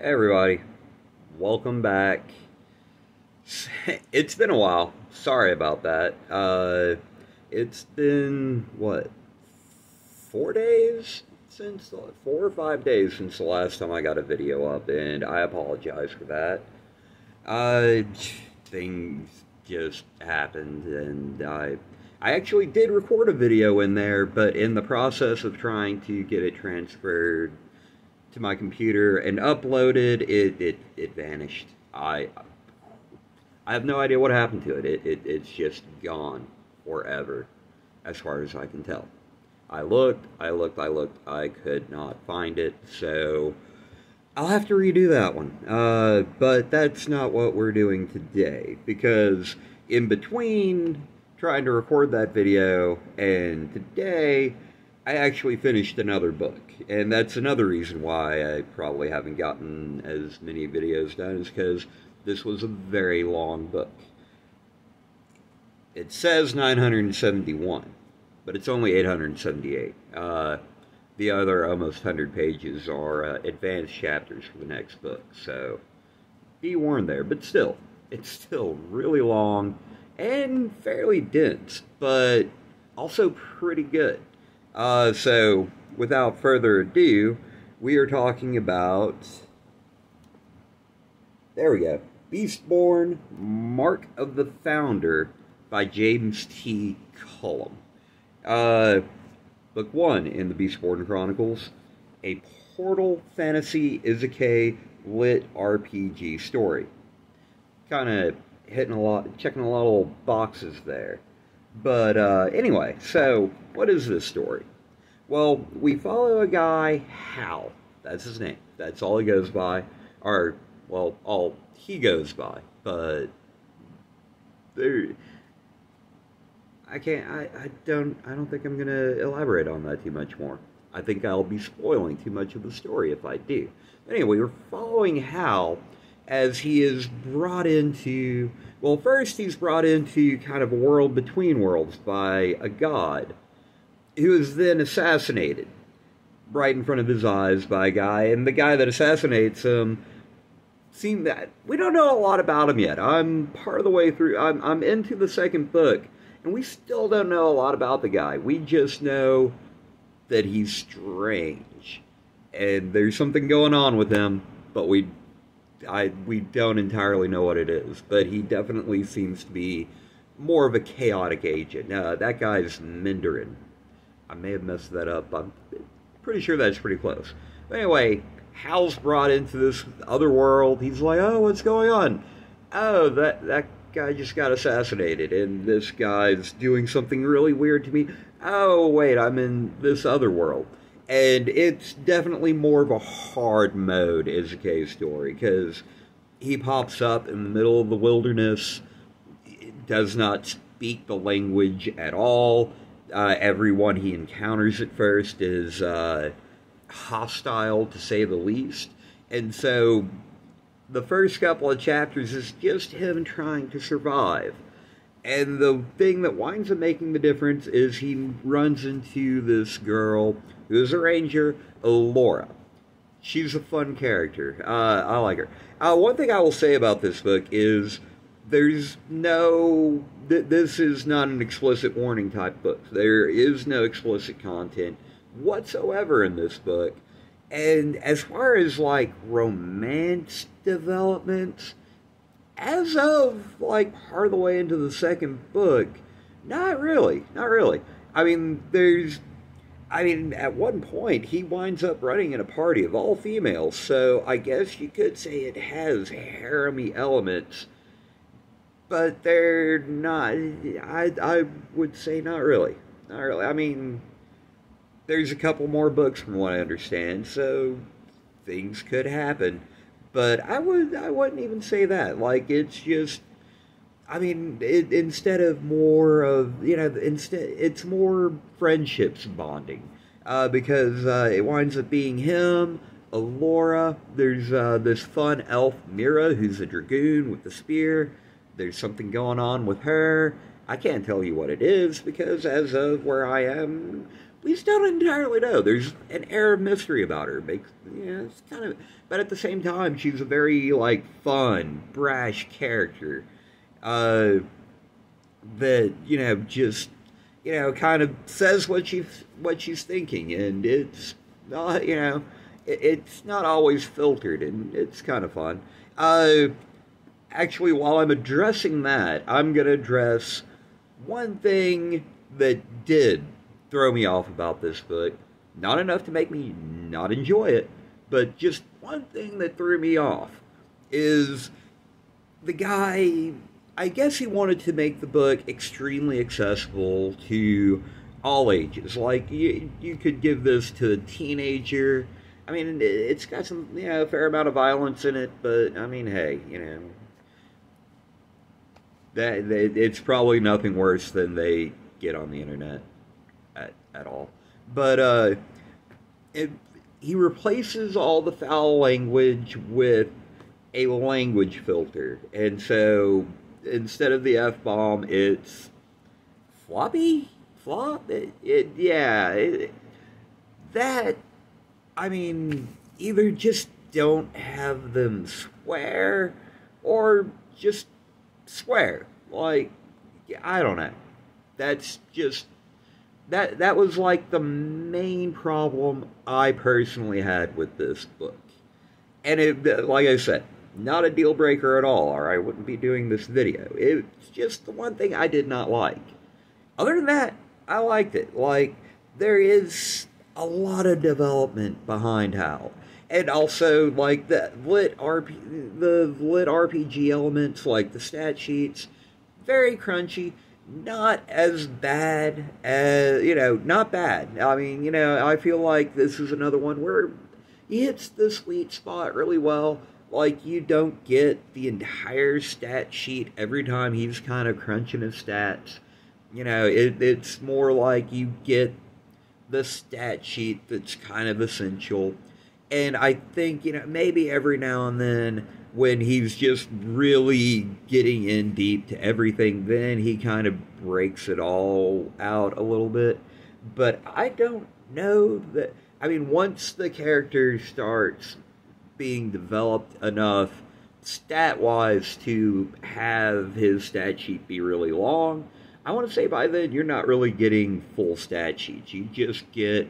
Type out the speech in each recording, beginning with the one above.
Hey everybody, welcome back. It's been a while. Sorry about that. It's been what, 4 days since 4 or 5 days since the last time I got a video up, and I apologize for that. Uh, Things just happened, and I actually did record a video in there, but in the process of trying to get it transferred to my computer and uploaded, it vanished. I have no idea what happened to it. It's just gone forever, as far as I can tell. I could not find it, so I'll have to redo that one. But that's not what we're doing today, because in between trying to record that video and today, I actually finished another book. And that's another reason why I probably haven't gotten as many videos done, is because this was a very long book. It says 971, but it's only 878. The other almost 100 pages are advanced chapters for the next book, so be warned there. But still, it's still really long and fairly dense, but also pretty good. So, without further ado, we are talking about, there we go, Beastborne, Mark of the Founder by James T. Callum. Book 1 in the Beastborne Chronicles, a Portal Fantasy Isekai lit RPG story. Kind of checking a lot of boxes there. But anyway, so what is this story? Well, we follow a guy, Hal. That's his name. That's all he goes by. Or, well, all he goes by. But there, I don't think I'm going to elaborate on that too much more. I think I'll be spoiling too much of the story if I do. Anyway, we're following Hal as he is brought into, well, first he's brought into kind of a world between worlds by a god, who is then assassinated right in front of his eyes by a guy, and the guy that assassinates him, we don't know a lot about him yet. I'm part of the way through, I'm into the second book, and we still don't know a lot about the guy. We just know that he's strange, and there's something going on with him, but we don't entirely know what it is. But he definitely seems to be more of a chaotic agent. That guy's Mindarin. I may have messed that up. I'm pretty sure that's pretty close. But anyway, Hal's brought into this other world. He's like, oh, what's going on? Oh, that guy just got assassinated, and this guy's doing something really weird to me. Oh, wait, I'm in this other world. And it's definitely more of a hard mode Isekai story, because he pops up in the middle of the wilderness, does not speak the language at all. Everyone he encounters at first is hostile, to say the least. And so the first couple of chapters is just him trying to survive. And the thing that winds up making the difference is he runs into this girl who is a ranger, Laura. She's a fun character. I like her. One thing I will say about this book is this is not an explicit warning type book. There is no explicit content whatsoever in this book. And as far as, like, romance developments, as of, like, part of the way into the second book, not really. I mean, at one point, he winds up running in a party of all females, so I guess you could say it has harem-y elements, but they're not, I would say not really. I mean, there's a couple more books from what I understand, so things could happen. But I wouldn't even say that. Like, it's just, I mean, instead of more of, it's more friendships bonding. Because it winds up being him, Laura, there's this fun elf, Mira, who's a dragoon with the spear. There's something going on with her. I can't tell you what it is, because as of where I am, we still don't entirely know. There's an air of mystery about her. Makes, yeah, it's kind of, but at the same time, she's a very like fun, brash character. Uh, that just kind of says what she's thinking, and it's not it's not always filtered, and it's kind of fun. Actually, while I'm addressing that, I'm gonna address one thing that did throw me off about this book. Not enough to make me not enjoy it, but just one thing that threw me off is the guy. I guess he wanted to make the book extremely accessible to all ages. Like, you could give this to a teenager. I mean, it's got some, a fair amount of violence in it, but, I mean, hey, that it's probably nothing worse than they get on the internet at all. But, he replaces all the foul language with a language filter, and so instead of the F-bomb, it's floppy? Flop? That, I mean, either just don't have them swear, or just swear. Like, I don't know. That's just, that was like the main problem I personally had with this book. And it, like I said, not a deal breaker at all, or I wouldn't be doing this video. It's just the one thing I did not like. Other than that, I liked it. Like, there is a lot of development behind Hal. And also, like, the lit RPG elements, like the stat sheets, very crunchy. Not as bad as, not bad. I mean, I feel like this is another one where he hits the sweet spot really well. Like, you don't get the entire stat sheet every time he's kind of crunching his stats. It's more like you get the stat sheet that's kind of essential. And I think, maybe every now and then when he's just really getting in deep to everything, then he kind of breaks it all out a little bit. But I don't know that, I mean, once the character starts being developed enough stat-wise to have his stat sheet be really long, I want to say by then you're not really getting full stat sheets. You just get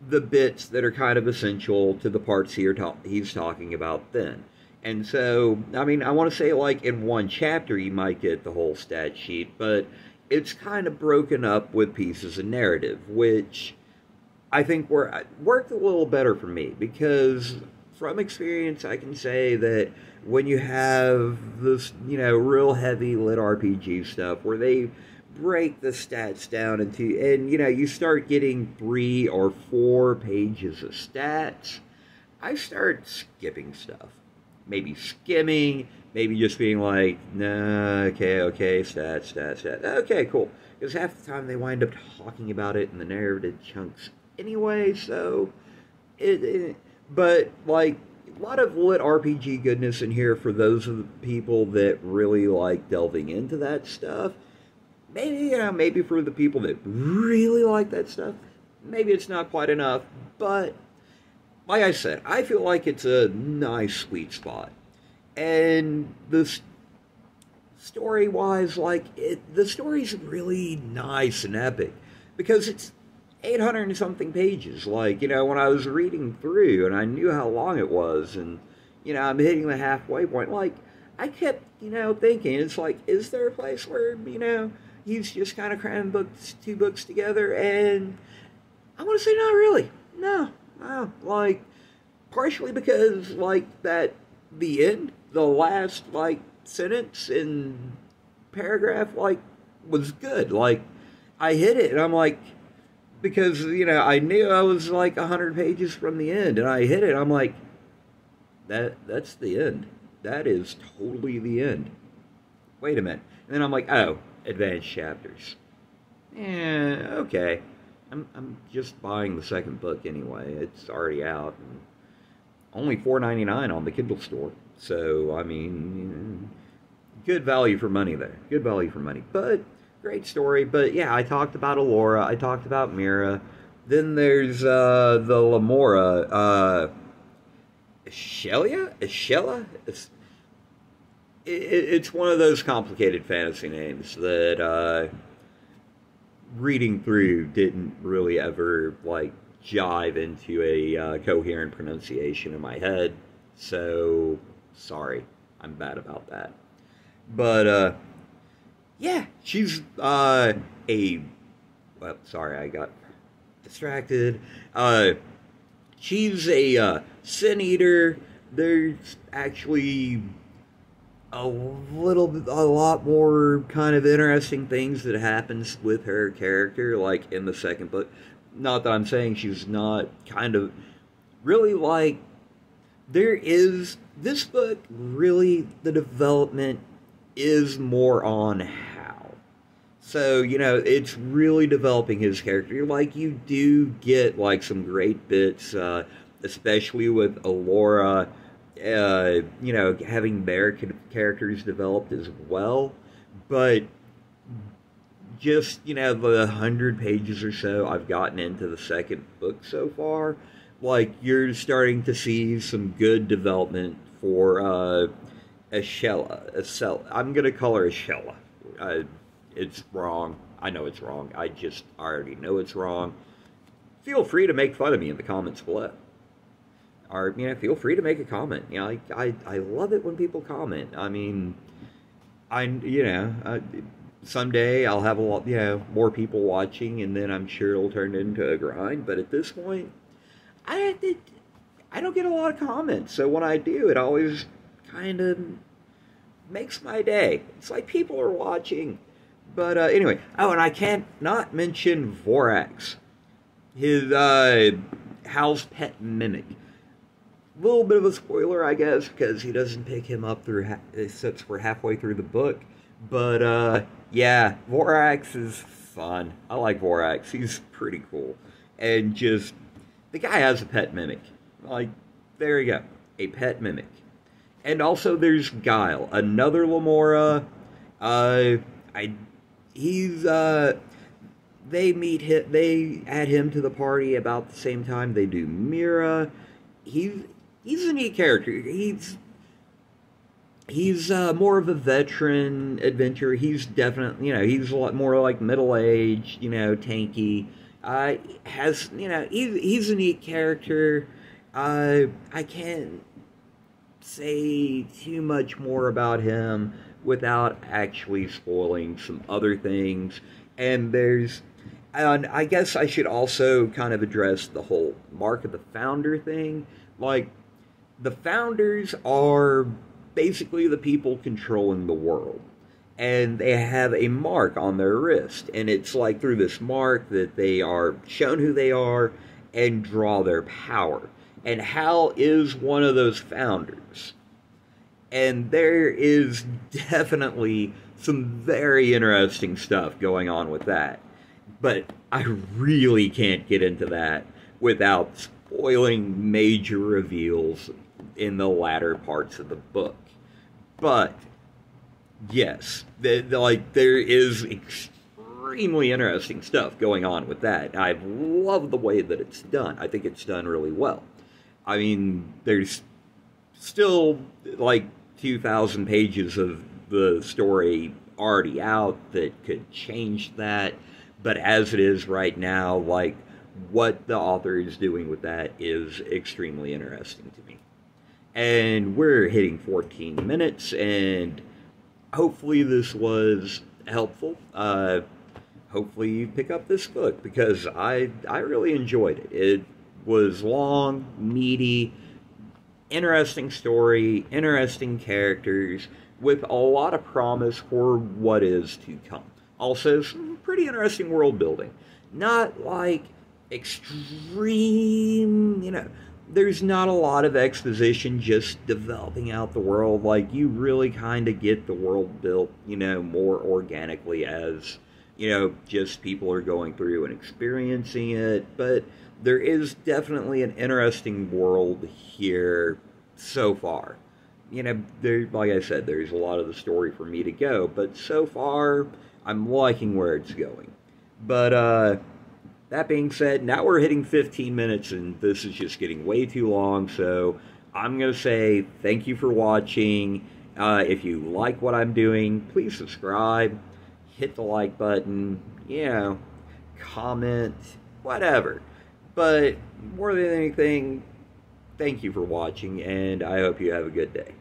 the bits that are kind of essential to the parts he's talking about then. And so, I mean, I want to say like in one chapter you might get the whole stat sheet, but it's kind of broken up with pieces of narrative, which I think worked a little better for me, because from experience, I can say that when you have this, real heavy lit RPG stuff where they break the stats down into, and, you start getting 3 or 4 pages of stats, I start skipping stuff. Maybe skimming, maybe just being like, nah, okay, stats, okay, cool. Because half the time they wind up talking about it in the narrative chunks anyway, so but, like, a lot of lit RPG goodness in here for those of the people that really like delving into that stuff. Maybe, maybe for the people that really like that stuff, maybe it's not quite enough, but, like I said, I feel like it's a nice sweet spot. And the story-wise, like, the story's really nice and epic, because it's 800 and something pages. Like, when I was reading through and I knew how long it was, and, I'm hitting the halfway point, like, I kept, thinking, it's like, is there a place where, he's just kind of cramming 2 books together? And I want to say not really. No, like, partially because, like, the end, the last, like, sentence and paragraph, like, was good. Like, I hit it, and I'm like, because, I knew I was like 100 pages from the end, and I hit it. I'm like, that's the end. That is totally the end. Wait a minute. And then I'm like, oh, advanced chapters. Okay. I'm just buying the second book anyway. It's already out. And only $4.99 on the Kindle store. So, I mean, good value for money there. Good value for money. But great story. But yeah, I talked about Alora. I talked about Mira. Then there's the Lamora, Shelia? Shella? It's one of those complicated fantasy names that reading through didn't really ever like jive into a coherent pronunciation in my head. So sorry, I'm bad about that. But yeah, she's a well, sorry, I got distracted. She's a sin eater. There's actually a lot more kind of interesting things that happens with her character, like in the second book. Not that I'm saying she's not kind of really like. There is this book really the development is more on how. So, you know, it's really developing his character. Like, you do get, like, some great bits, especially with Alora, you know, having their characters developed as well. But just, you know, the 100 pages or so I've gotten into the second book so far, like, you're starting to see some good development for, Ashella. I'm going to call her Ashella. It's wrong. I know it's wrong. I already know it's wrong. Feel free to make fun of me in the comments below. Or, you know, feel free to make a comment. You know, I love it when people comment. I mean, someday I'll have a lot, you know, more people watching, and then I'm sure it'll turn into a grind. But at this point, I don't get a lot of comments. So when I do, it always kind of makes my day. It's like people are watching. But anyway, oh, and I can't not mention Vorax, his Hal's pet mimic. A little bit of a spoiler, I guess, because he doesn't pick him up through since we're halfway through the book. But yeah, Vorax is fun. I like Vorax. He's pretty cool, and just the guy has a pet mimic. Like, there you go, a pet mimic. And also there's Guile, another Lamora. They add him to the party about the same time they do Mira. He's a neat character. He's more of a veteran adventurer. He's definitely, you know, he's a lot more like middle-aged, you know, tanky. He's a neat character. I can't say too much more about him without actually spoiling some other things. And I guess I should also kind of address the whole Mark of the Founder thing. Like, the Founders are basically the people controlling the world. And they have a mark on their wrist. And it's like through this mark that they are shown who they are and draw their power. And Hal is one of those Founders. And there is definitely some very interesting stuff going on with that. But I really can't get into that without spoiling major reveals in the latter parts of the book. But yes, there is extremely interesting stuff going on with that. I love the way that it's done. I think it's done really well. I mean, there's still like 2,000 pages of the story already out that could change that. But as it is right now, like, what the author is doing with that is extremely interesting to me. And we're hitting 14 minutes, and hopefully this was helpful. Hopefully you pick up this book, because I really enjoyed it. It was long, meaty, interesting story, interesting characters, with a lot of promise for what is to come. Also, some pretty interesting world building. Not like extreme, you know, there's not a lot of exposition, just developing out the world. Like, you really kind of get the world built, you know, more organically as, you know, just people are going through and experiencing it. But there is definitely an interesting world here so far. You know, like I said, there's a lot of the story for me to go, but so far, I'm liking where it's going. But, That being said, now we're hitting 15 minutes and this is just getting way too long, so I'm going to say thank you for watching. If you like what I'm doing, please subscribe, hit the like button, comment, whatever. But more than anything, thank you for watching, and I hope you have a good day.